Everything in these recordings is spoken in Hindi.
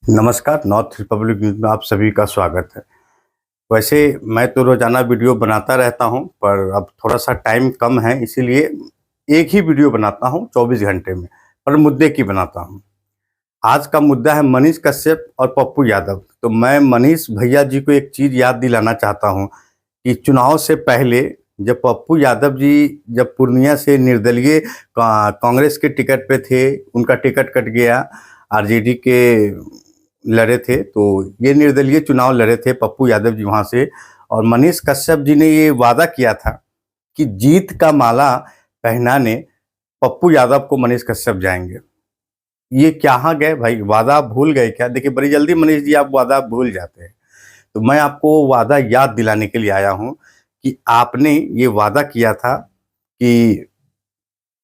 नमस्कार, नॉर्थ रिपब्लिक न्यूज़ में आप सभी का स्वागत है। वैसे मैं तो रोज़ाना वीडियो बनाता रहता हूं, पर अब थोड़ा-सा टाइम कम है, इसीलिए एक ही वीडियो बनाता हूं 24 घंटे में, पर मुद्दे की बनाता हूं। आज का मुद्दा है मनीष कश्यप और पप्पू यादव। तो मैं मनीष भैया जी को एक चीज़ याद दिलाना चाहता हूं कि चुनाव से पहले जब पप्पू यादव जी जब पूर्णिया से निर्दलीय कांग्रेस के टिकट पे थे, उनका टिकट कट गया, आरजेडी के लड़े थे, तो ये निर्दलीय चुनाव लड़े थे पप्पू यादव जी वहाँ से। और मनीष कश्यप जी ने ये वादा किया था कि जीत का माला पहनाने पप्पू यादव को मनीष कश्यप जाएंगे। ये कहाँ गए भाई? वादा आप भूल गए क्या? देखिए, बड़ी जल्दी मनीष जी आप वादा भूल जाते हैं। तो मैं आपको वादा याद दिलाने के लिए आया हूँ कि आपने ये वादा किया था कि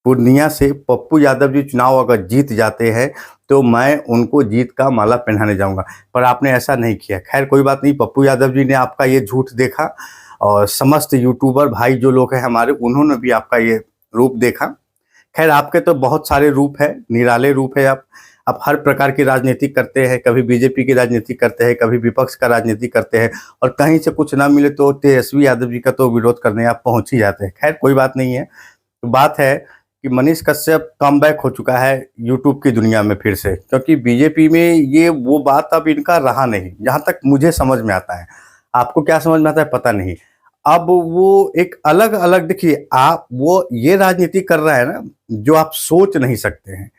पूर्णिया से पप्पू यादव जी चुनाव अगर जीत जाते हैं तो मैं उनको जीत का माला पहनाने जाऊंगा, पर आपने ऐसा नहीं किया। खैर कोई बात नहीं, पप्पू यादव जी ने आपका ये झूठ देखा और समस्त यूट्यूबर भाई जो लोग हैं हमारे, उन्होंने भी आपका ये रूप देखा। खैर आपके तो बहुत सारे रूप है, निराले रूप है। आप हर प्रकार की राजनीति करते हैं, कभी बीजेपी की राजनीति करते हैं, कभी विपक्ष का राजनीति करते हैं, और कहीं से कुछ ना मिले तो तेजस्वी यादव जी का तो विरोध करने आप पहुंच ही जाते हैं। खैर कोई बात नहीं है। तो बात है कि मनीष कश्यप कमबैक हो चुका है यूट्यूब की दुनिया में फिर से, क्योंकि बीजेपी में ये वो बात अब इनका रहा नहीं, जहाँ तक मुझे समझ में आता है। आपको क्या समझ में आता है पता नहीं। अब वो एक अलग अलग, देखिए आप वो ये राजनीति कर रहा है ना जो आप सोच नहीं सकते हैं।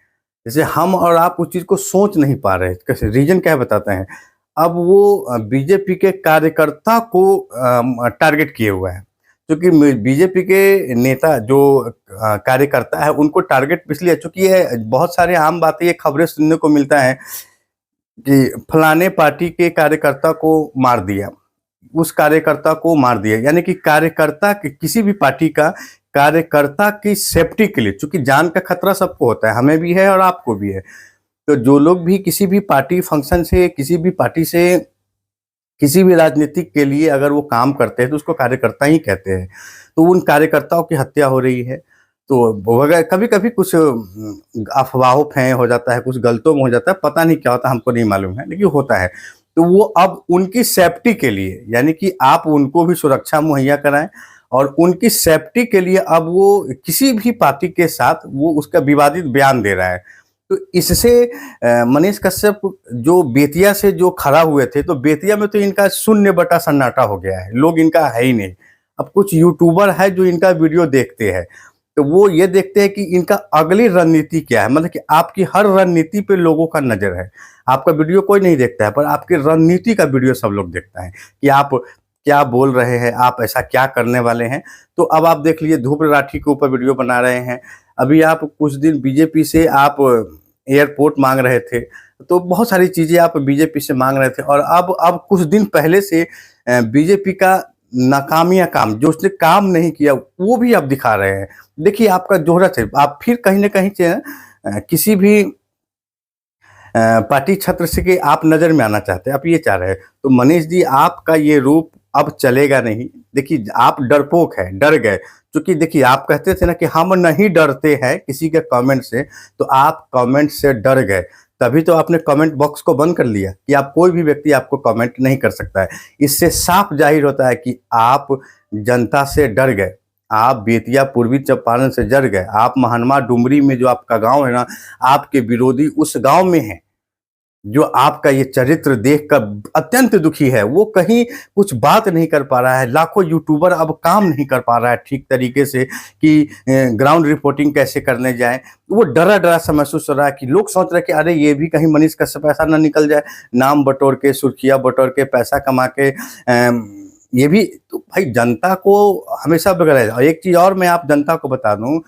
जैसे हम और आप उस चीज़ को सोच नहीं पा रहे, कैसे रीजन क्या है बताते हैं। अब वो बीजेपी के कार्यकर्ता को टारगेट किए हुआ है, क्योंकि बीजेपी के नेता जो कार्यकर्ता है उनको टारगेट इसलिए, चूंकि ये बहुत सारे आम बातें, ये खबरें सुनने को मिलता है कि फलाने पार्टी के कार्यकर्ता को मार दिया, उस कार्यकर्ता को मार दिया, यानी कि कार्यकर्ता किसी भी पार्टी का कार्यकर्ता की सेफ्टी के लिए, चूंकि जान का खतरा सबको होता है, हमें भी है और आपको भी है। तो जो लोग भी किसी भी पार्टी फंक्शन से, किसी भी पार्टी से, किसी भी राजनीतिक के लिए अगर वो काम करते हैं तो उसको कार्यकर्ता ही कहते हैं। तो उन कार्यकर्ताओं की हत्या हो रही है। तो वगैरह कभी कभी कुछ अफवाहों फैं हो जाता है, कुछ गलतों में हो जाता है, पता नहीं क्या होता है, हमको नहीं मालूम है, लेकिन होता है। तो वो अब उनकी सेफ्टी के लिए, यानी कि आप उनको भी सुरक्षा मुहैया कराएं, और उनकी सेफ्टी के लिए अब वो किसी भी पार्टी के साथ वो उसका विवादित बयान दे रहा है। तो इससे मनीष कश्यप जो बेतिया से जो खड़ा हुए थे, तो बेतिया में तो इनका शून्य बटा सन्नाटा हो गया है, लोग इनका है ही नहीं। अब कुछ यूट्यूबर है जो इनका वीडियो देखते हैं, तो वो ये देखते हैं कि इनका अगली रणनीति क्या है, मतलब कि आपकी हर रणनीति पे लोगों का नजर है। आपका वीडियो कोई नहीं देखता है, पर आपकी रणनीति का वीडियो सब लोग देखता है कि आप क्या बोल रहे हैं, आप ऐसा क्या करने वाले हैं। तो अब आप देख लीजिए, ध्रुव राठी के ऊपर वीडियो बना रहे हैं। अभी आप कुछ दिन बीजेपी से आप एयरपोर्ट मांग रहे थे, तो बहुत सारी चीजें आप बीजेपी से मांग रहे थे, और अब कुछ दिन पहले से बीजेपी का नाकामियां काम, जो उसने काम नहीं किया वो भी आप दिखा रहे हैं। देखिए आपका जोहरत है, आप फिर कहीं ना कहीं से किसी भी पार्टी छत्र से कि आप नजर में आना चाहते हैं, आप ये चाह रहे हैं। तो मनीष जी आपका ये रूप अब चलेगा नहीं। देखिए आप डरपोक है, डर गए, क्योंकि देखिए आप कहते थे ना कि हम नहीं डरते हैं किसी के कमेंट से, तो आप कमेंट से डर गए, तभी तो आपने कमेंट बॉक्स को बंद कर लिया कि आप कोई भी व्यक्ति आपको कमेंट नहीं कर सकता है। इससे साफ जाहिर होता है कि आप जनता से डर गए, आप बेतिया पूर्वी चंपारण से डर गए, आप महानमा डुमरी में जो आपका गांव है ना, आपके विरोधी उस गांव में हैं, जो आपका ये चरित्र देखकर अत्यंत दुखी है। वो कहीं कुछ बात नहीं कर पा रहा है, लाखों यूट्यूबर अब काम नहीं कर पा रहा है ठीक तरीके से कि ग्राउंड रिपोर्टिंग कैसे करने जाए। वो डरा डरा सा महसूस हो रहा है कि लोग सोच रहे हैं कि अरे ये भी कहीं मनीष कश्यप पैसा ना निकल जाए, नाम बटोर के, सुर्खियाँ बटोर के, पैसा कमा के ये भी। तो भाई जनता को हमेशा बगैर, और एक चीज और मैं आप जनता को बता दूं,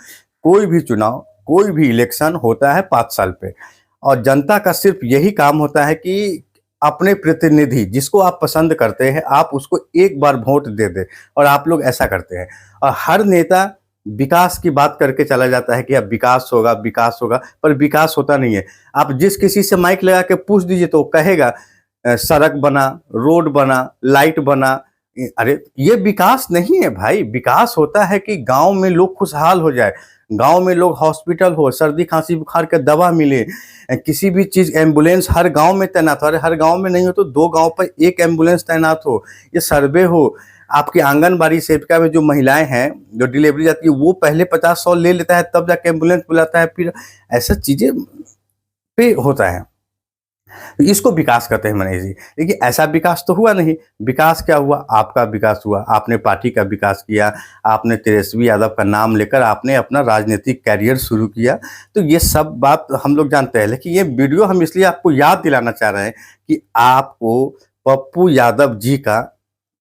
कोई भी चुनाव, कोई भी इलेक्शन होता है 5 साल पे, और जनता का सिर्फ यही काम होता है कि अपने प्रतिनिधि जिसको आप पसंद करते हैं, आप उसको एक बार वोट दे दे, और आप लोग ऐसा करते हैं। और हर नेता विकास की बात करके चला जाता है कि अब विकास होगा, विकास होगा, पर विकास होता नहीं है। आप जिस किसी से माइक लगा के पूछ दीजिए तो कहेगा सड़क बना, रोड बना, लाइट बना। अरे ये विकास नहीं है भाई। विकास होता है कि गांव में लोग खुशहाल हो जाए, गांव में लोग हॉस्पिटल हो, सर्दी खांसी बुखार का दवा मिले, किसी भी चीज एम्बुलेंस हर गांव में तैनात हो। अरे हर गांव में नहीं हो तो 2 गांव पर एक एम्बुलेंस तैनात हो, ये सर्वे हो। आपकी आंगनबाड़ी सेविका में जो महिलाएं हैं जो डिलीवरी जाती है वो पहले 50-100 ले लेता है, तब जाके एम्बुलेंस बुलाता है, फिर ऐसा चीजें पे होता है। इसको विकास कहते हैं मनीष जी। देखिए ऐसा विकास तो हुआ नहीं। विकास क्या हुआ? आपका विकास हुआ, आपने पार्टी का विकास किया, आपने तेजस्वी यादव का नाम लेकर आपने अपना राजनीतिक कैरियर शुरू किया। तो ये सब बात हम लोग जानते हैं, लेकिन ये वीडियो हम इसलिए आपको याद दिलाना चाह रहे हैं कि आपको पप्पू यादव जी का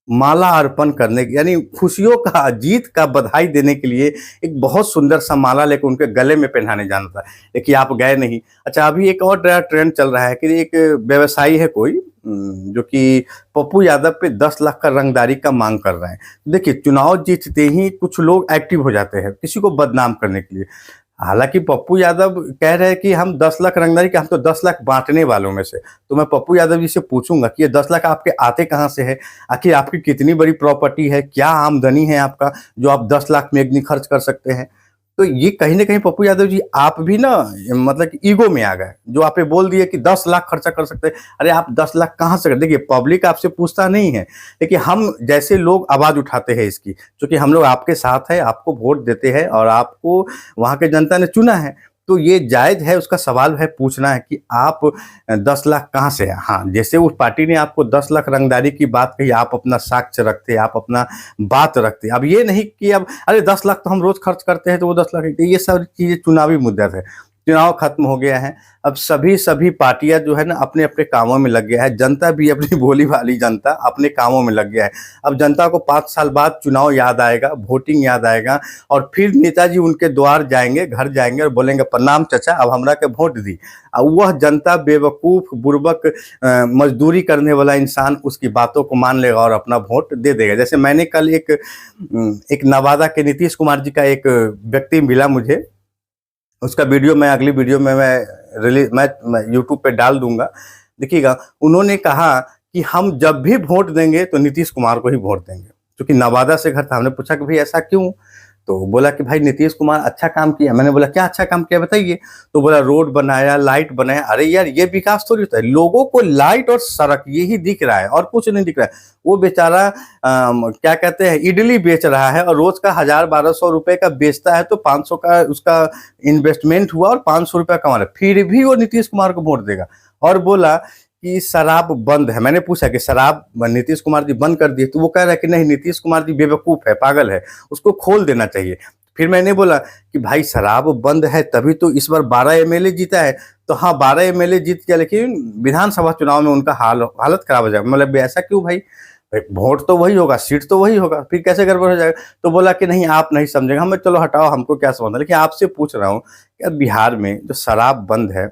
माला अर्पण करने की, यानी खुशियों का, जीत का बधाई देने के लिए एक बहुत सुंदर सा माला लेकर उनके गले में पहनाने जाना था, लेकिन आप गए नहीं। अच्छा, अभी एक और नया ट्रेंड चल रहा है कि एक व्यवसायी है कोई जो कि पप्पू यादव पे 10 लाख का रंगदारी का मांग कर रहे हैं। देखिए चुनाव जीतते ही कुछ लोग एक्टिव हो जाते हैं किसी को बदनाम करने के लिए। हालांकि पप्पू यादव कह रहे हैं कि हम 10 लाख रंगदारी के, हम तो 10 लाख बांटने वालों में से। तो मैं पप्पू यादव जी से पूछूंगा कि ये 10 लाख आपके आते कहाँ से है? आखिर आपकी कितनी बड़ी प्रॉपर्टी है, क्या आमदनी है आपका जो आप 10 लाख में एक दिन खर्च कर सकते हैं? तो ये कहीं ना कहीं पप्पू यादव जी आप भी ना मतलब कि ईगो में आ गए, जो आपने बोल दिए कि 10 लाख खर्चा कर सकते हैं। अरे आप 10 लाख कहाँ से कर? देखिए पब्लिक आपसे पूछता नहीं है, लेकिन हम जैसे लोग आवाज उठाते हैं इसकी, क्योंकि हम लोग आपके साथ है, आपको वोट देते हैं और आपको वहां के जनता ने चुना है। तो ये जायज है, उसका सवाल है पूछना है कि आप 10 लाख कहाँ से है। हाँ, जैसे उस पार्टी ने आपको 10 लाख रंगदारी की बात कही, आप अपना साक्ष्य रखते, आप अपना बात रखते। अब ये नहीं कि अब अरे 10 लाख तो हम रोज खर्च करते हैं तो वो 10 लाख, ये सब चीजें चुनावी मुद्दा है। चुनाव खत्म हो गया है, अब सभी पार्टियां जो है ना अपने अपने कामों में लग गया है। जनता भी अपनी भोली भाली जनता अपने कामों में लग गया है। अब जनता को 5 साल बाद चुनाव याद आएगा, वोटिंग याद आएगा, और फिर नेताजी उनके द्वार जाएंगे, घर जाएंगे और बोलेंगे प्रणाम चाचा, अब हमरा के वोट दी। अब वह जनता बेवकूफ बुर्बक मजदूरी करने वाला इंसान उसकी बातों को मान लेगा और अपना वोट दे देगा। जैसे मैंने कल एक नवादा के नीतीश कुमार जी का एक व्यक्ति मिला मुझे, उसका वीडियो मैं अगली वीडियो में मैं यूट्यूब पे डाल दूंगा, देखिएगा। उन्होंने कहा कि हम जब भी वोट देंगे तो नीतीश कुमार को ही वोट देंगे, क्योंकि नवादा से घर था। हमने पूछा कि भाई ऐसा क्यों? तो बोला कि भाई नीतीश कुमार अच्छा काम किया। मैंने बोला क्या अच्छा काम किया बताइए? तो बोला रोड बनाया, लाइट बनाया। अरे यार ये विकास थोड़ी होता है, लोगों को लाइट और सड़क यही दिख रहा है और कुछ नहीं दिख रहा है। वो बेचारा क्या कहते हैं इडली बेच रहा है और रोज का 1000-1200 रुपए का बेचता है, तो 500 का उसका इन्वेस्टमेंट हुआ और 500 रुपया कमा रहा है, फिर भी वो नीतीश कुमार को वोट देगा। और बोला कि शराब बंद है। मैंने पूछा कि शराब नीतीश कुमार जी बंद कर दिए, तो वो कह रहा है कि नहीं, नीतीश कुमार जी बेवकूफ है, पागल है, उसको खोल देना चाहिए। फिर मैंने बोला कि भाई शराब बंद है तभी तो इस बार 12 एमएलए जीता है। तो हाँ 12 एमएलए जीत गया, लेकिन विधानसभा चुनाव में उनका हालत खराब हो जाएगा। मतलब ऐसा क्यों भाई? वोट तो वही होगा, सीट तो वही होगा, फिर कैसे गड़बड़ हो जाएगा? तो बोला कि नहीं आप नहीं समझेंगे। हम चलो हटाओ, हमको क्या समझना, लेकिन आपसे पूछ रहा हूँ कि बिहार में जो शराब बंद है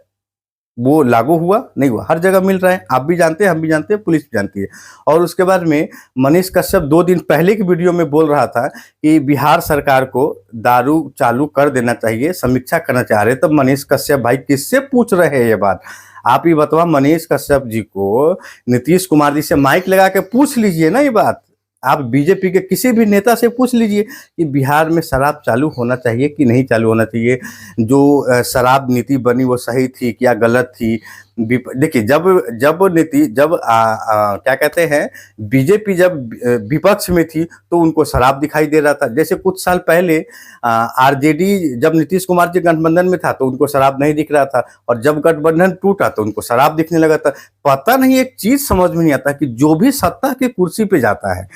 वो लागू हुआ नहीं हुआ? हर जगह मिल रहा है, आप भी जानते हैं, हम भी जानते हैं, पुलिस भी जानती है। और उसके बाद में मनीष कश्यप 2 दिन पहले की वीडियो में बोल रहा था कि बिहार सरकार को दारू चालू कर देना चाहिए, समीक्षा करना चाह रहे। तब मनीष कश्यप भाई किससे पूछ रहे हैं ये बात? आप ही बताओ, मनीष कश्यप जी को नीतीश कुमार जी से माइक लगा के पूछ लीजिए ना ये बात। आप बीजेपी के किसी भी नेता से पूछ लीजिए कि बिहार में शराब चालू होना चाहिए कि नहीं चालू होना चाहिए, जो शराब नीति बनी वो सही थी क्या गलत थी? देखिए जब नीति जब क्या कहते हैं बीजेपी जब विपक्ष में थी तो उनको शराब दिखाई दे रहा था। जैसे कुछ साल पहले आरजेडी जब नीतीश कुमार जी गठबंधन में था तो उनको शराब नहीं दिख रहा था, और जब गठबंधन टूटा तो उनको शराब दिखने लगा था। पता नहीं, एक चीज समझ में नहीं आता कि जो भी सत्ता की कुर्सी पे जाता है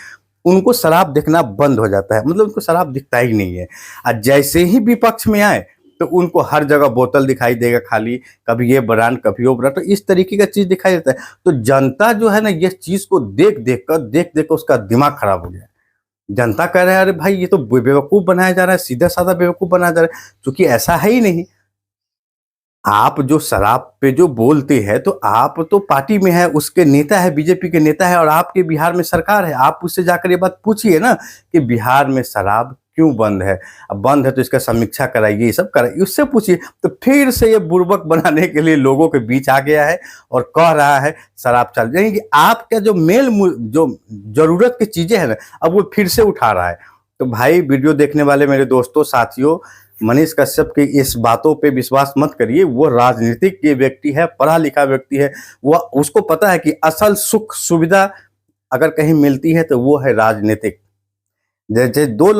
उनको शराब दिखना बंद हो जाता है, मतलब उनको शराब दिखता ही नहीं है। और जैसे ही विपक्ष में आए तो उनको हर जगह बोतल दिखाई देगा खाली, कभी ये ब्रांड कभी वो ब्रांड, तो इस तरीके का चीज दिखाई देता है। तो जनता जो है ना ये चीज को देख देख कर उसका दिमाग खराब हो गया। जनता कह रहा है अरे भाई ये तो बेवकूफ बनाया जा रहा है, सीधा साधा बेवकूफ बनाया जा रहा है, क्योंकि ऐसा है ही नहीं। आप जो शराब पे जो बोलते हैं तो आप तो पार्टी में है, उसके नेता है, बीजेपी के नेता है, और आपके बिहार में सरकार है। आप उससे जाकर ये बात पूछिए ना कि बिहार में शराब क्यों बंद है? अब बंद है तो इसका समीक्षा कराइए, ये सब कराइए, उससे पूछिए। तो फिर से ये बुर्बक बनाने के लिए लोगों के बीच आ गया है और कह रहा है शराब चालू, यानी कि आपका जो जो जरूरत की चीजें हैं ना अब वो फिर से उठा रहा है। तो भाई वीडियो देखने वाले मेरे दोस्तों साथियों, मनीष कश्यप की इस बातों पे विश्वास मत करिए। वो राजनीतिक के व्यक्ति है, पढ़ा लिखा व्यक्ति है। वो उसको पता है कि असल सुख सुविधा अगर कहीं मिलती है तो वो है राजनीतिक। जैसे 3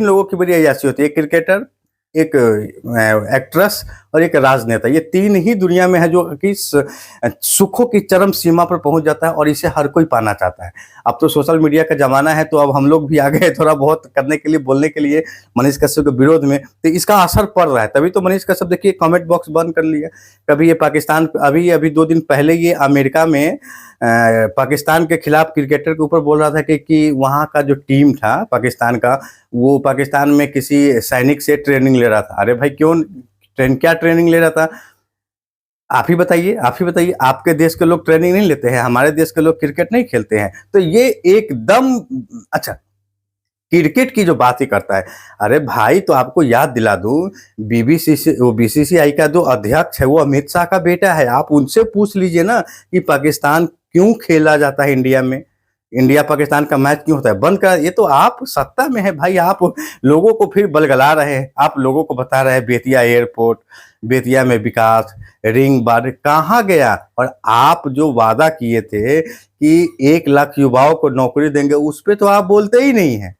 लोगों की बड़ी अय्याशी होती है, एक क्रिकेटर, एक एक्ट्रेस और एक राजनेता। ये 3 ही दुनिया में है जो कि सुखों की चरम सीमा पर पहुंच जाता है और इसे हर कोई पाना चाहता है। अब तो सोशल मीडिया का जमाना है, तो अब हम लोग भी आ गए थोड़ा बहुत करने के लिए, बोलने के लिए मनीष कश्यप के विरोध में। तो इसका असर पड़ रहा है, तभी तो मनीष कश्यप देखिए कमेंट बॉक्स बंद कर लिया। कभी ये पाकिस्तान, अभी 2 दिन पहले ये अमेरिका में पाकिस्तान के खिलाफ क्रिकेटर के ऊपर बोल रहा था कि वहाँ का जो टीम था पाकिस्तान का, वो पाकिस्तान में किसी सैनिक से ट्रेनिंग ले रहा था। अरे भाई क्यों क्या ट्रेनिंग ले रहा था? आप ही बताइए, आपके देश के लोग ट्रेनिंग नहीं लेते हैं? हमारे देश के लोग क्रिकेट नहीं खेलते हैं? तो ये एकदम अच्छा क्रिकेट की जो बात ही करता है। अरे भाई, तो आपको याद दिला दूं, बीसीसीआई का जो अध्यक्ष है वो अमित शाह का बेटा है। आप उनसे पूछ लीजिए ना कि पाकिस्तान क्यों खेला जाता है इंडिया में, इंडिया पाकिस्तान का मैच क्यों होता है, बंद कर। ये तो आप सत्ता में है भाई, आप लोगों को फिर बलगला रहे हैं। आप लोगों को बता रहे हैं बेतिया एयरपोर्ट, बेतिया में विकास, रिंग बार कहाँ गया? और आप जो वादा किए थे कि 1 लाख युवाओं को नौकरी देंगे, उस पर तो आप बोलते ही नहीं है।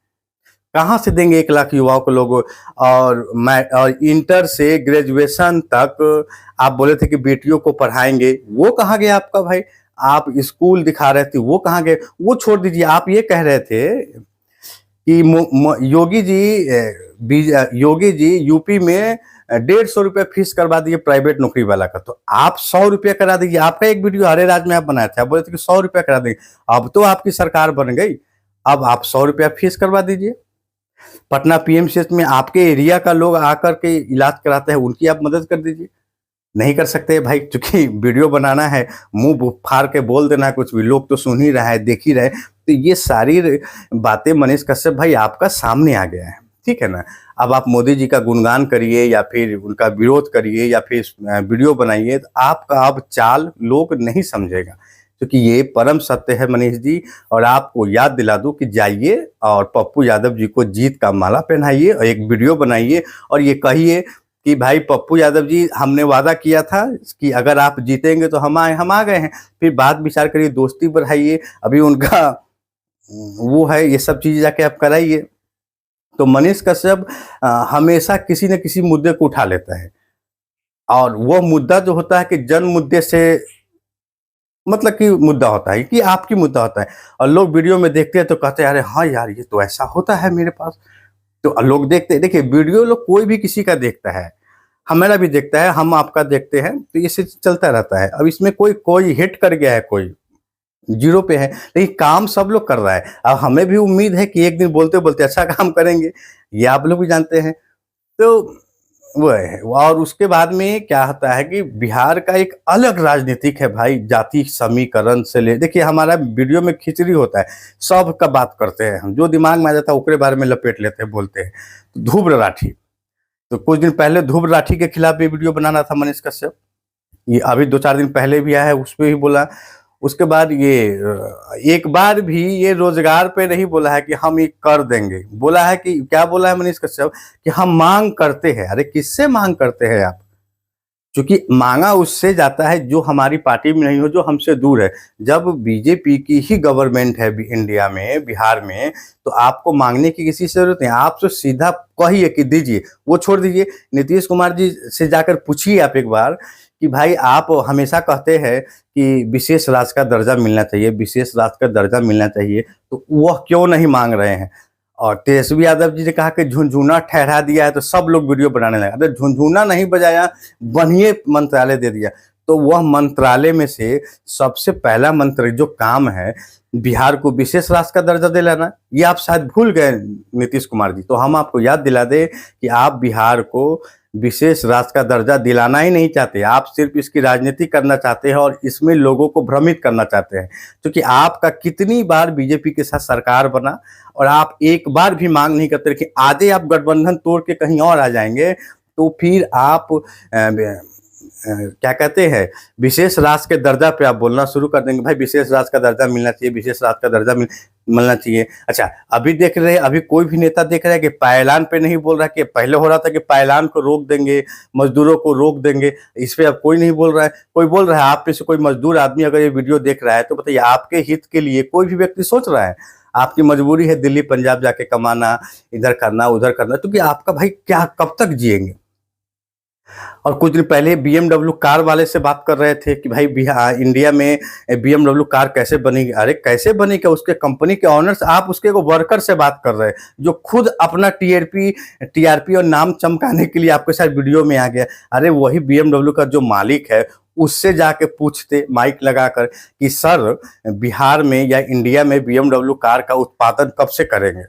कहाँ से देंगे 1 लाख युवाओं को लोग? और इंटर से ग्रेजुएशन तक आप बोले थे कि बेटियों को पढ़ाएंगे, वो कहाँ गया आपका भाई? आप स्कूल दिखा रहे थे, वो कहाँ गए? वो छोड़ दीजिए, आप ये कह रहे थे कि योगी जी यूपी में 150 रुपये फीस करवा दिए प्राइवेट नौकरी वाला का, तो आप 100 रुपया करा दीजिए। आपका एक वीडियो हरे राज में आप बनाए थे, आप बोले थे कि 100 रुपया करा देंगे। अब तो आपकी सरकार बन गई, अब आप 100 रुपया फीस करवा दीजिए। पटना पीएमसीएच में आपके एरिया का लोग आकर के इलाज कराते हैं, उनकी आप मदद कर दीजिए। नहीं कर सकते भाई, क्योंकि वीडियो बनाना है, मुंह फाड़ के बोल देना है कुछ भी, लोग तो सुन ही रहा है, देख ही रहे। तो ये सारी बातें मनीष कश्यप भाई आपका सामने आ गया है, ठीक है ना। अब आप मोदी जी का गुणगान करिए या फिर उनका विरोध करिए या फिर वीडियो बनाइए, तो आपका अब चाल लोग नहीं समझेगा, क्योंकि ये परम सत्य है मनीष जी। और आपको याद दिला दूं कि जाइए और पप्पू यादव जी को जीत का माला पहनाइए और एक वीडियो बनाइए और ये कहिए कि भाई पप्पू यादव जी, हमने वादा किया था कि अगर आप जीतेंगे तो हम आ गए हैं। फिर बात विचार करिए, दोस्ती बढ़ाइए। अभी उनका वो है, ये सब चीज़ जाके आप कराइए। तो मनीष कश्यप हमेशा किसी न किसी मुद्दे को उठा लेता है, और वो मुद्दा जो होता है कि जन मुद्दे से मतलब कि मुद्दा होता है कि आपकी मुद्दा होता है, और लोग वीडियो में देखते हैं तो कहते हैं अरे हाँ यार, ये तो ऐसा होता है मेरे पास। तो लोग देखते हैं, देखिए वीडियो लोग कोई भी किसी का देखता है, हमारा भी देखता है, हम आपका देखते हैं, तो ये चलता रहता है। अब इसमें कोई हिट कर गया है, कोई जीरो पे है, लेकिन काम सब लोग कर रहा है। अब हमें भी उम्मीद है कि एक दिन बोलते बोलते अच्छा काम करेंगे, ये आप लोग भी जानते हैं। तो वो है, और उसके बाद में क्या होता है कि बिहार का एक अलग राजनीतिक है भाई, जाति समीकरण से ले, देखिए हमारा वीडियो में खिचड़ी होता है, सब का बात करते हैं हम, जो दिमाग में आ जाता है ओकरे बारे में लपेट लेते हैं, बोलते हैं। तो ध्रुव राठी, तो कुछ दिन पहले ध्रुव राठी के खिलाफ भी वीडियो बनाना था मनीष कश्यप, ये अभी 2-4 दिन पहले भी आया है, उस पर भी बोला। उसके बाद ये एक बार भी ये रोजगार पे नहीं बोला है कि हम ये कर देंगे, बोला है कि क्या बोला है मनीष कश्यप कि हम मांग करते हैं। अरे किससे मांग करते हैं आप? क्योंकि मांगा उससे जाता है जो हमारी पार्टी में नहीं हो, जो हमसे दूर है। जब बीजेपी की ही गवर्नमेंट है इंडिया में, बिहार में, तो आपको मांगने की किसी जरूरत नहीं, आप तो सीधा कहिए कि दीजिए। वो छोड़ दीजिए, नीतीश कुमार जी से जाकर पूछिए आप एक बार कि भाई आप हमेशा कहते हैं कि विशेष राज्य का दर्जा मिलना चाहिए, विशेष राज्य का दर्जा मिलना चाहिए, तो वह क्यों नहीं मांग रहे हैं? और तेजस्वी यादव जी ने कहा कि झुनझुना ठहरा दिया है, तो सब लोग वीडियो बनाने लगे। अरे झुनझुना नहीं बजाया, बनिए मंत्रालय दे दिया। तो वह मंत्रालय में से सबसे पहला मंत्री जो काम है बिहार को विशेष राज्य का दर्जा दिलाना, ये आप शायद भूल गए नीतीश कुमार जी। तो हम आपको याद दिला दें कि आप बिहार को विशेष राज्य का दर्जा दिलाना ही नहीं चाहते, आप सिर्फ इसकी राजनीति करना चाहते हैं और इसमें लोगों को भ्रमित करना चाहते हैं। क्योंकि आपका कितनी बार बीजेपी के साथ सरकार बना और आप एक बार भी मांग नहीं करते कि आधे आप गठबंधन तोड़ के कहीं और आ जाएंगे, तो फिर आप क्या कहते हैं, विशेष राष्ट्र के दर्जा पे आप बोलना शुरू कर देंगे, भाई विशेष राष्ट्र का दर्जा मिलना चाहिए, विशेष राष्ट्र का दर्जा मिलना चाहिए। अच्छा, अभी देख रहे हैं, अभी कोई भी नेता देख रहा है कि पायलान पे नहीं बोल रहा है, कि पहले हो रहा था कि पायलान को रोक देंगे, मजदूरों को रोक देंगे, इस पे अब कोई नहीं बोल रहा है। कोई बोल रहा है, आप में से कोई मजदूर आदमी अगर ये वीडियो देख रहा है तो बताइए, आपके हित के लिए कोई भी व्यक्ति सोच रहा है? आपकी मजबूरी है दिल्ली पंजाब जाके कमाना, इधर करना उधर करना, क्योंकि आपका भाई क्या कब तक जिएंगे? और कुछ दिन पहले BMW कार वाले से बात कर रहे थे कि भाई इंडिया में BMW कार कैसे बनेगी। अरे कैसे बनेगी? उसके कंपनी के ऑनर्स, आप उसके वर्कर से बात कर रहे हैं जो खुद अपना टीआरपी और नाम चमकाने के लिए आपके साथ वीडियो में आ गया। अरे वही BMW का जो मालिक है उससे जाके पूछते माइक लगाकर कि सर, बिहार में या इंडिया में BMW कार का उत्पादन कब से करेंगे?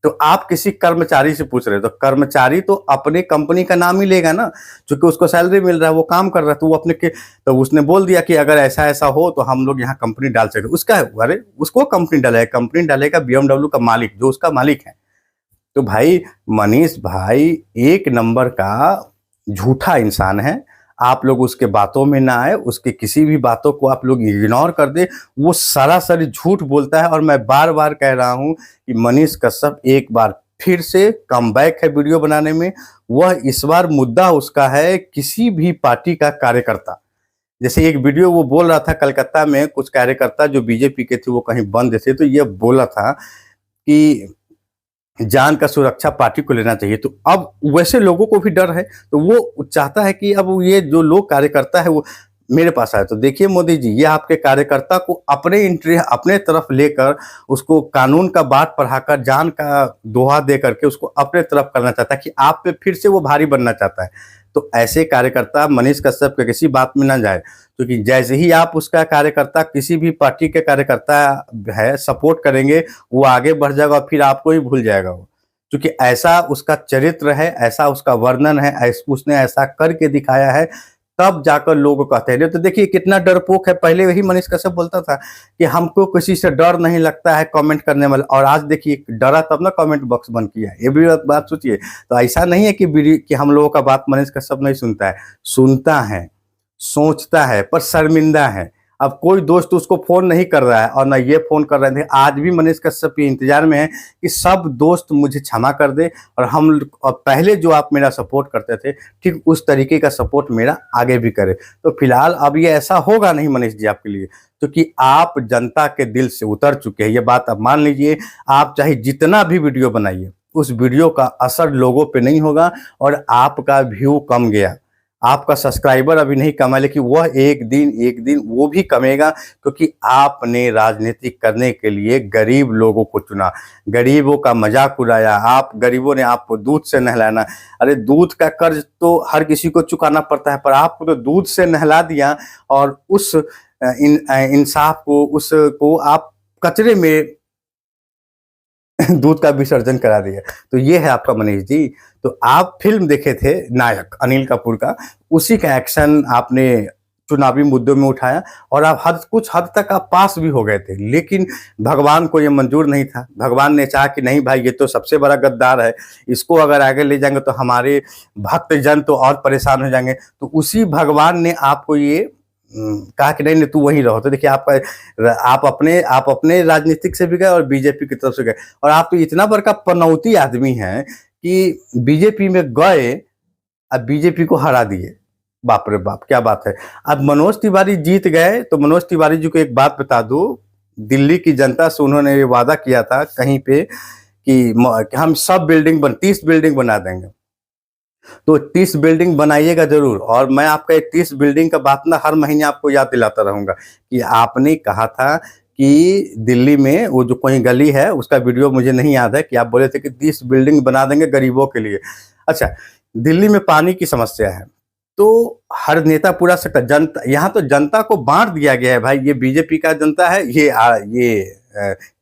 तो आप किसी कर्मचारी से पूछ रहे हो, तो कर्मचारी तो अपने कंपनी का नाम ही लेगा ना, क्योंकि उसको सैलरी मिल रहा है, वो काम कर रहा है, तो वो अपने के, तो उसने बोल दिया कि अगर ऐसा ऐसा हो तो हम लोग यहाँ कंपनी डाल सकते। उसका, अरे उसको कंपनी डालेगा, कंपनी डालेगा BMW का मालिक, जो उसका मालिक है। तो भाई मनीष भाई एक नंबर का झूठा इंसान है। आप लोग उसके बातों में ना आए, उसके किसी भी बातों को आप लोग इग्नोर कर दे। वो सरासर झूठ बोलता है। और मैं बार बार कह रहा हूं कि मनीष कश्यप एक बार फिर से कमबैक है वीडियो बनाने में। वह इस बार मुद्दा उसका है किसी भी पार्टी का कार्यकर्ता। जैसे एक वीडियो वो बोल रहा था, कलकत्ता में कुछ कार्यकर्ता जो बीजेपी के थे वो कहीं बंद थे, तो ये बोला था कि जान का सुरक्षा पार्टी को लेना चाहिए। तो अब वैसे लोगों को भी डर है, तो वो चाहता है कि अब ये जो लोग कार्यकर्ता है वो मेरे पास आए। तो देखिए मोदी जी, ये आपके कार्यकर्ता को अपने अपने तरफ लेकर उसको कानून का बात पढ़ाकर, जान का दोहा दे करके उसको अपने तरफ करना चाहता है कि आप पे फिर से वो भारी बनना चाहता है। तो ऐसे कार्यकर्ता मनीष कश्यप के किसी बात में ना जाए, क्योंकि जैसे ही आप उसका कार्यकर्ता, किसी भी पार्टी के कार्यकर्ता है, सपोर्ट करेंगे, वो आगे बढ़ जाएगा और फिर आपको ही भूल जाएगा वो। क्योंकि ऐसा उसका चरित्र है, ऐसा उसका वर्णन है, उसने ऐसा करके दिखाया है, तब जाकर लोग कहते हैं। तो देखिए कितना डरपोक है। पहले वही मनीष कश्यप बोलता था कि हमको किसी से डर नहीं लगता है कमेंट करने वाला, और आज देखिए डरा तब ना कमेंट बॉक्स बंद किया। ये भी बात सोचिए। तो ऐसा नहीं है कि हम लोगों का बात मनीष कश्यप नहीं सुनता है, सुनता है, सोचता है, पर शर्मिंदा है। अब कोई दोस्त उसको फोन नहीं कर रहा है और ना ये फोन कर रहे थे। आज भी मनीष कश्यप के इंतजार में है कि सब दोस्त मुझे क्षमा कर दे, और पहले जो आप मेरा सपोर्ट करते थे ठीक उस तरीके का सपोर्ट मेरा आगे भी करे। तो फिलहाल अब ये ऐसा होगा नहीं मनीष जी आपके लिए, क्योंकि आप जनता के दिल से उतर चुके हैं। ये बात आप मान लीजिए। आप चाहे जितना भी वीडियो बनाइए, उस वीडियो का असर लोगों पे नहीं होगा, और आपका व्यू कम गया, आपका सब्सक्राइबर अभी नहीं कमा, लेकिन वह एक दिन वो भी कमेगा, क्योंकि आपने राजनीति करने के लिए गरीब लोगों को चुना, गरीबों का मजाक उड़ाया। आप गरीबों ने आपको दूध से नहलाना। अरे दूध का कर्ज तो हर किसी को चुकाना पड़ता है, पर आपको तो दूध से नहला दिया और उस इंसाफ को, उसको आप कचरे में दूध का विसर्जन करा दिया। तो ये है आपका मनीष जी। तो आप फिल्म देखे थे नायक अनिल कपूर का, उसी का एक्शन आपने चुनावी मुद्दों में उठाया, और आप कुछ हद तक आप पास भी हो गए थे। लेकिन भगवान को ये मंजूर नहीं था। भगवान ने चाहा कि नहीं भाई, ये तो सबसे बड़ा गद्दार है, इसको अगर आगे ले जाएंगे तो हमारे भक्तजन तो और परेशान हो जाएंगे। तो उसी भगवान ने आपको ये कहा कि नहीं तू वहीं रहो। तो देखिए आप अपने राजनीतिक से भी गए और बीजेपी की तरफ से गए, और आप तो इतना बड़का पनौती आदमी हैं कि बीजेपी में गए, अब बीजेपी को हरा दिए। बाप रे बाप, क्या बात है। अब मनोज तिवारी जीत गए, तो मनोज तिवारी जी को एक बात बता दूं, दिल्ली की जनता से उन्होंने ये वादा किया था कहीं पे कि हम सब 30 बिल्डिंग बना देंगे। तो 30 बिल्डिंग बनाइएगा जरूर, और मैं आपका 30 बिल्डिंग का बात ना हर महीने आपको याद दिलाता रहूंगा कि आपने कहा था कि दिल्ली में वो जो कोई गली है, उसका वीडियो मुझे नहीं याद है, कि आप बोले थे कि 30 बिल्डिंग बना देंगे गरीबों के लिए। अच्छा, दिल्ली में पानी की समस्या है, तो हर नेता पूरा सकता, जनता, यहाँ तो जनता को बांट दिया गया है भाई। ये बीजेपी का जनता है, ये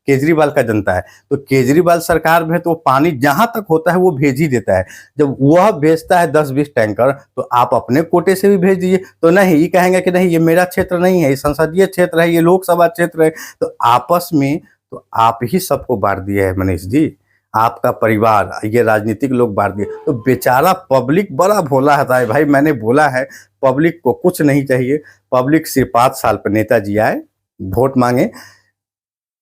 केजरीवाल का जनता है। तो केजरीवाल सरकार में तो पानी जहां तक होता है वो भेज ही देता है। जब वह भेजता है 10-20 टैंकर, तो आप अपने कोटे से भी भेज दीजिए। तो नहीं, ये कहेंगे कि नहीं ये मेरा क्षेत्र नहीं है, ये संसदीय क्षेत्र है, ये लोकसभा क्षेत्र है। तो आपस में तो आप ही सबको बांट दिया है मनीष जी। आपका परिवार, ये राजनीतिक लोग बांट दिए। तो बेचारा पब्लिक बड़ा भोला है भाई, मैंने बोला है पब्लिक को कुछ नहीं चाहिए। पब्लिक सिर्फ 5 साल पर नेताजी आए, वोट मांगे,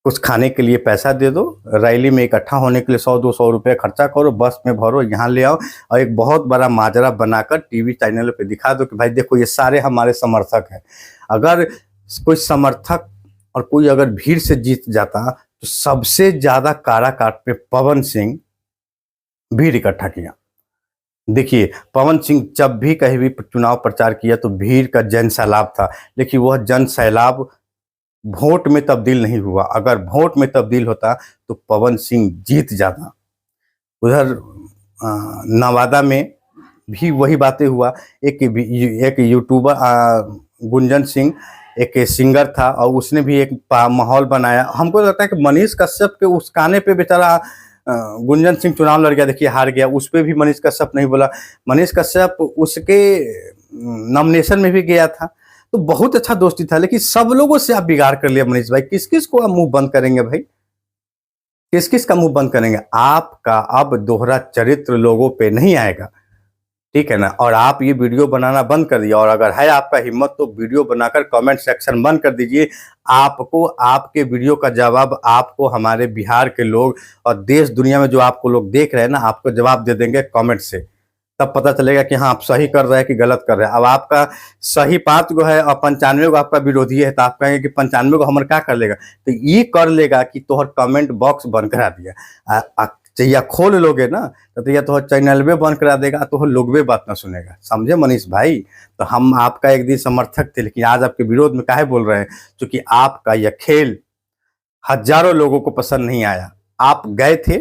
कुछ खाने के लिए पैसा दे दो, रैली में इकट्ठा होने के लिए 100-200 रुपये खर्चा करो, बस में भरो, यहाँ ले आओ और एक बहुत बड़ा माजरा बनाकर टीवी चैनल पे दिखा दो कि भाई देखो ये सारे हमारे समर्थक हैं। अगर कोई समर्थक और कोई अगर भीड़ से जीत जाता तो सबसे ज्यादा काराकाट पे पवन सिंह भीड़ इकट्ठा किया। देखिए पवन सिंह जब भी कहीं भी चुनाव प्रचार किया तो भीड़ का जन सैलाब था, लेकिन वह जन सैलाब वोट में तब्दील नहीं हुआ। अगर वोट में तब्दील होता तो पवन सिंह जीत जाता। उधर नवादा में भी वही बातें हुआ। एक यूट्यूबर गुंजन सिंह एक सिंगर था और उसने भी एक माहौल बनाया। हमको लगता है कि मनीष कश्यप के उस गाने पे बेचारा गुंजन सिंह चुनाव लड़ गया, देखिए हार गया। उस पर भी मनीष कश्यप नहीं बोला। मनीष कश्यप उसके नॉमिनेशन में भी गया था, तो बहुत अच्छा दोस्ती था। लेकिन सब लोगों से आप बिगाड़ कर लिया मनीष भाई। किस किस को आप मुंह बंद करेंगे भाई? किस किस का मुंह बंद करेंगे? आपका अब दोहरा चरित्र लोगों पे नहीं आएगा, ठीक है ना। और आप ये वीडियो बनाना बंद कर दिया। और अगर है आपका हिम्मत तो वीडियो बनाकर कमेंट सेक्शन बंद कर दीजिए। आपको आपके वीडियो का जवाब आपको हमारे बिहार के लोग और देश दुनिया में जो आपको लोग देख रहे हैं ना, आपको जवाब दे देंगे कमेंट से। तब पता चलेगा कि हाँ आप सही कर रहे हैं कि गलत कर रहे हैं। अब आपका सही 5 गो है और 95 गो आपका विरोधी है, तो आप कहेंगे कि 95 गो हमारे क्या कर लेगा? तो ये कर लेगा कि तोहर कमेंट बॉक्स बंद करा दिया। या खोल लोगे ना तो या तो चैनल में बंद करा देगा, तो लोग भी बात ना सुनेगा। समझे मनीष भाई? तो हम आपका एक दिन समर्थक थे, लेकिन आज आपके विरोध में काहे बोल रहे हैं? क्योंकि आपका यह खेल हजारों लोगों को पसंद नहीं आया। आप गए थे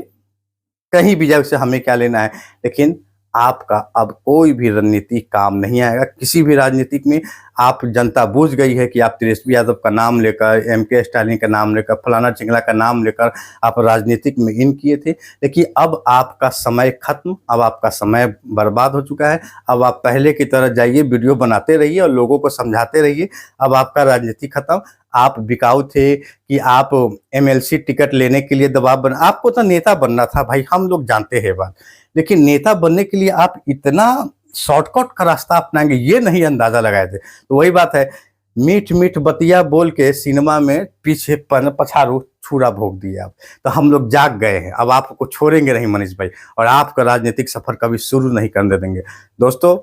कहीं भी जाए, उससे हमें क्या लेना है। लेकिन आपका अब कोई भी रणनीति काम नहीं आएगा। किसी भी राजनीतिक में आप जनता बूझ गई है कि आप तेजस्वी यादव का नाम लेकर, MK स्टालिन का नाम लेकर, फलाना चिंगला का नाम लेकर आप राजनीतिक में इन किए थे। लेकिन अब आपका समय खत्म, अब आपका समय बर्बाद हो चुका है। अब आप पहले की तरह जाइए, वीडियो बनाते रहिए और लोगों को समझाते रहिए। अब आपका राजनीति खत्म। आप बिकाऊ थे कि आप MLC टिकट लेने के लिए दबाव बना। आपको तो नेता बनना था भाई, हम लोग जानते हैं बात। लेकिन नेता बनने के लिए आप इतना शॉर्टकट का रास्ता अपनाएंगे ये नहीं अंदाजा लगाए थे। तो वही बात है, मीठ मीठ बतिया बोल के सिनेमा में पीछे पछाड़ू छुरा भोग दिया आप। तो हम लोग जाग गए हैं, अब आपको छोड़ेंगे नहीं मनीष भाई, और आपका राजनीतिक सफर कभी शुरू नहीं करने देंगे। दोस्तों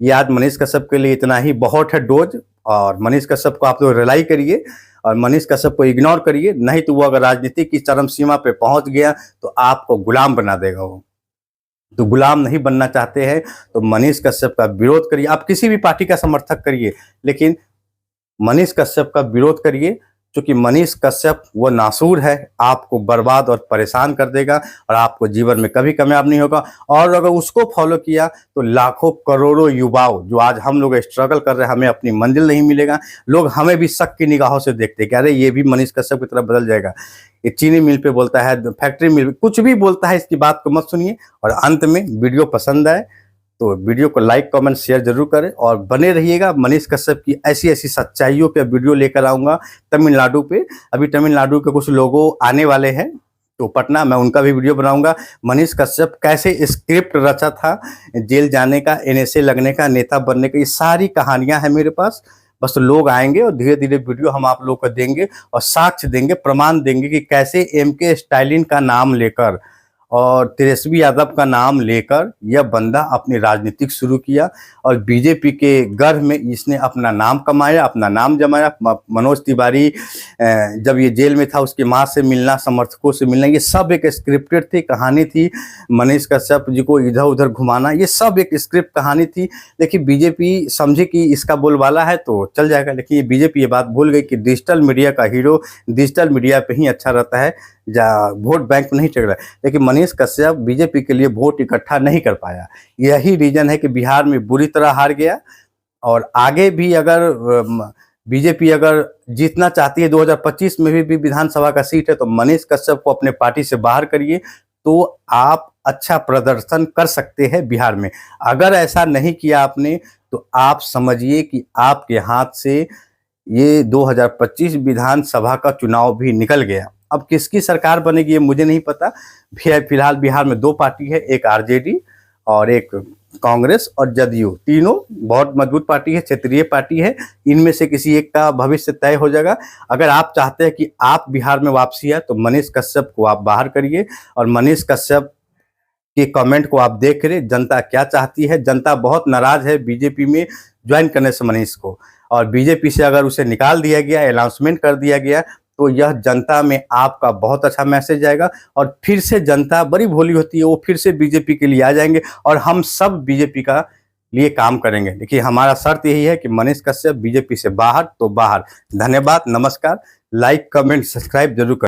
ये आज मनीष कश्यप के लिए इतना ही बहुत है डोज। और मनीष कश्यप को आप लोग रिलाई करिए और मनीष कश्यप को इग्नोर करिए, नहीं तो वो अगर राजनीति की चरम सीमा पे पहुंच गया तो आपको गुलाम बना देगा वो। तो गुलाम नहीं बनना चाहते हैं तो मनीष कश्यप का विरोध करिए। आप किसी भी पार्टी का समर्थक करिए, लेकिन मनीष कश्यप का विरोध करिए, क्योंकि मनीष कश्यप वो नासूर है, आपको बर्बाद और परेशान कर देगा और आपको जीवन में कभी कामयाब नहीं होगा। और अगर उसको फॉलो किया तो लाखों करोड़ों युवाओं जो आज हम लोग स्ट्रगल कर रहे हैं, हमें अपनी मंजिल नहीं मिलेगा। लोग हमें भी शक की निगाहों से देखते कि अरे ये भी मनीष कश्यप की तरह बदल जाएगा। ये चीनी मिल पे बोलता है, फैक्ट्री मिल, कुछ भी बोलता है, इसकी बात को मत सुनिए। और अंत में वीडियो पसंद आए तो वीडियो को लाइक कमेंट शेयर जरूर करें और बने रहिएगा। मनीष कश्यप की ऐसी ऐसी सच्चाइयों के वीडियो लेकर आऊँगा तमिलनाडु पे। अभी तमिलनाडु के कुछ लोगों आने वाले हैं तो पटना, मैं उनका भी वीडियो बनाऊंगा। मनीष कश्यप कैसे स्क्रिप्ट रचा था जेल जाने का, NSA लगने का, नेता बनने का, ये सारी कहानियां हैं मेरे पास। बस लोग आएंगे और धीरे धीरे वीडियो हम आप लोग को देंगे और साक्ष्य देंगे, प्रमाण देंगे कि कैसे MK स्टालिन का नाम लेकर और तेजस्वी यादव का नाम लेकर यह बंदा अपनी राजनीतिक शुरू किया और बीजेपी के गर्भ में इसने अपना नाम कमाया, अपना नाम जमाया। मनोज तिवारी जब ये जेल में था उसकी माँ से मिलना, समर्थकों से मिलना, ये सब एक स्क्रिप्टेड थी, कहानी थी। मनीष कश्यप जी को इधर उधर घुमाना, ये सब एक स्क्रिप्ट कहानी थी। लेकिन बीजेपी समझे कि इसका बोलबाला है तो चल जाएगा। लेकिन ये बीजेपी ये बात भूल गई कि डिजिटल मीडिया का हीरो डिजिटल मीडिया पे ही अच्छा रहता है, वोट बैंक में नहीं टिक रहा है। लेकिन मनीष कश्यप बीजेपी के लिए वोट इकट्ठा नहीं कर पाया। यही रीजन है कि बिहार में बुरी तरह हार गया। और आगे भी अगर बीजेपी अगर जीतना चाहती है 2025 में भी विधानसभा का सीट है तो मनीष कश्यप को अपने पार्टी से बाहर करिए, तो आप अच्छा प्रदर्शन कर सकते हैं बिहार में। अगर ऐसा नहीं किया आपने तो आप समझिए कि आपके हाथ से ये 2025 विधानसभा का चुनाव भी निकल गया। अब किसकी सरकार बनेगी ये मुझे नहीं पता। फिलहाल बिहार में 2 पार्टी है, एक आरजेडी और एक कांग्रेस और जदयू। तीनों बहुत मजबूत पार्टी है, क्षेत्रीय पार्टी है। इनमें से किसी एक का भविष्य तय हो जाएगा। अगर आप चाहते हैं कि आप बिहार में वापसी आए तो मनीष कश्यप को आप बाहर करिए, और मनीष कश्यप के कमेंट को आप देख रहे जनता क्या चाहती है। जनता बहुत नाराज है बीजेपी में ज्वाइन करने से मनीष को, और बीजेपी से अगर उसे निकाल दिया गया, अनाउंसमेंट कर दिया गया, तो यह जनता में आपका बहुत अच्छा मैसेज आएगा, और फिर से जनता बड़ी भोली होती है, वो फिर से बीजेपी के लिए आ जाएंगे, और हम सब बीजेपी का लिए काम करेंगे। देखिए हमारा शर्त यही है कि मनीष कश्यप बीजेपी से बाहर तो बाहर। धन्यवाद, नमस्कार। लाइक, कमेंट, सब्सक्राइब जरूर करें।